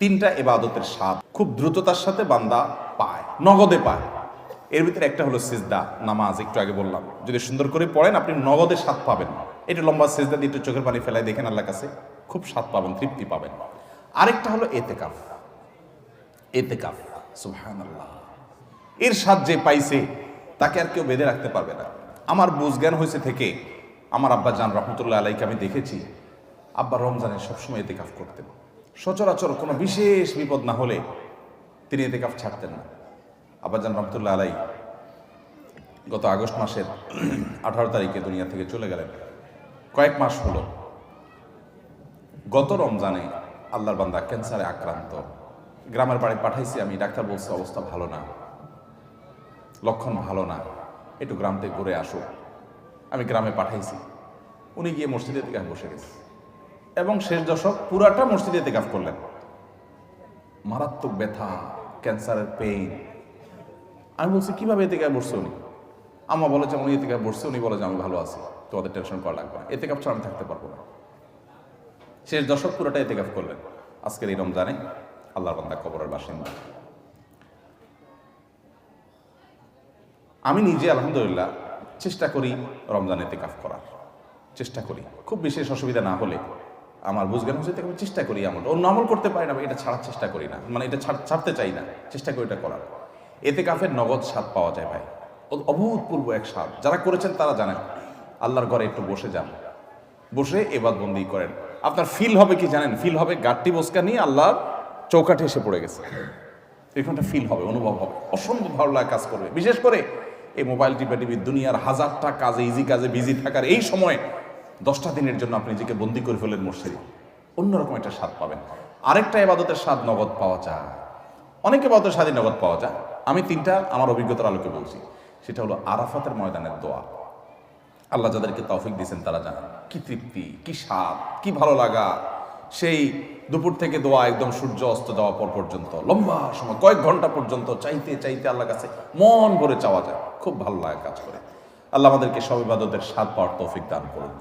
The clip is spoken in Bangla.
তিনটা ইবাদতের স্বাদ খুব দ্রুততার সাথে বান্দা পায়, নগদে পায়। এর ভিতরে একটা হলো সিজদা, নামাজ। একটু আগে বললাম, যদি সুন্দর করে পড়েন আপনি নগদে স্বাদ পাবেন। এটা লম্বা সিজদা দিয়ে একটু চোখের পানি ফেলায় দেখেন, আল্লাহর কাছে খুব স্বাদ পাবেন, তৃপ্তি পাবেন। আরেকটা হলো এতেকাফ। এতেকাফ, সুবহানাল্লাহ, এর স্বাদ যে পাইছে তাকে আর কেউ বেঁধে রাখতে পারবে না। আমার বুঝজ্ঞান হয়েছে থেকে আমার আব্বা জান রহমতুল্লাহ আলাইকে আমি দেখেছি, আব্বা রমজানে সবসময় এতেকাফ করতেন। সচরাচর কোনো বিশেষ বিপদ না হলে তিনি এতেকাফ ছাড়তেন না। আব্বা জান রহমতুল্লাহ আলাই গত আগস্ট মাসের 18 তারিখে দুনিয়া থেকে চলে গেলেন। কয়েক মাস হলো। গত রমজানে আল্লাহর বান্দা ক্যান্সারে আক্রান্ত, গ্রামের বাড়ি পাঠাইছি আমি, ডাক্তার বলছে অবস্থা ভালো না, লক্ষণ ভালো না, একটু গ্রাম থেকে ঘুরে আসো। আমি গ্রামে পাঠাইছি, উনি গিয়ে মসজিদে এতেকাফ বসে গেছে এবং শেষ দশক পুরাটা মসজিদে এতেকাফ করলেন। মারাত্মক ব্যথা, ক্যান্সারের পেইন। আমি বলছি কিভাবে এতেকাফ বসছে উনি? আম্মা বলে যে উনি এতেকাফ বসছে, উনি বলে যে আমি ভালো আছি, তোমাদের টেনশন করা লাগবে না, এতেকাফ ছাড়া আমি থাকতে পারবো না। শেষ দশক পুরোটা এতেকাফ করলেন। আজকের এই রমজানে আল্লাহর বান্দা কবরের বাসিন্দা। আমি নিজে আলহামদুলিল্লাহ চেষ্টা করি রমজানে এতেকাফ করার, চেষ্টা করি। খুব বিশেষ অসুবিধা না হলে আমার বুঝজ্ঞান হচ্ছে আমি চেষ্টা করি আমল। অন্য আমল করতে পারি না, এটা ছাড়ার চেষ্টা করি না, মানে এটা ছাড়তে চাই না, চেষ্টা করি এটা করার। এতেকাফের নগদ স্বাদ পাওয়া যায় ভাই, অভূতপূর্ব এক স্বাদ। যারা করেছেন তারা জানেন। আল্লাহর ঘরে একটু বসে যান, বসে ইবাদতবন্দি করেন, আপনার ফিল হবে কি জানেন? ফিল হবে গাঁটটি বসকা নিয়ে আল্লাহর চৌকাঠে এসে পড়ে গেছে, এরকমটা ফিল হবে, অনুভব হবে, অসম্ভব ভালো লাগা কাজ করবে। বিশেষ করে এই মোবাইল টিপি দুনিয়ার হাজারটা কাজে, ইজি কাজে বিজি থাকার এই সময় 10টা দিনের জন্য আপনি নিজেকে বন্দি করে ফেলেন মসজিদে, অন্যরকম একটা স্বাদ পাবেন। আরেকটা ইবাদতের স্বাদ নগদ পাওয়া যায়, অনেক ইবাদতের স্বাদই নগদ পাওয়া যায়। আমি তিনটা আমার অভিজ্ঞতার আলোকে বলছি। সেটা হলো আরাফাতের ময়দানের দোয়া। আল্লাহ যাদেরকে তৌফিক দিয়েছেন তারা জানেন কি তৃপ্তি, কি স্বাদ, কি ভালো লাগা। সেই দুপুর থেকে দোয়া একদম সূর্য অস্ত যাওয়া পর পর্যন্ত লম্বা সময়, কয়েক ঘন্টা পর্যন্ত চাইতে চাইতে আল্লাহর কাছে মন ভরে চাওয়া যায়, খুব ভালো লাগা কাজ করে। আল্লাহ আমাদেরকে সব ইবাদতের স্বাদ পাওয়ার তৌফিক দান করুন।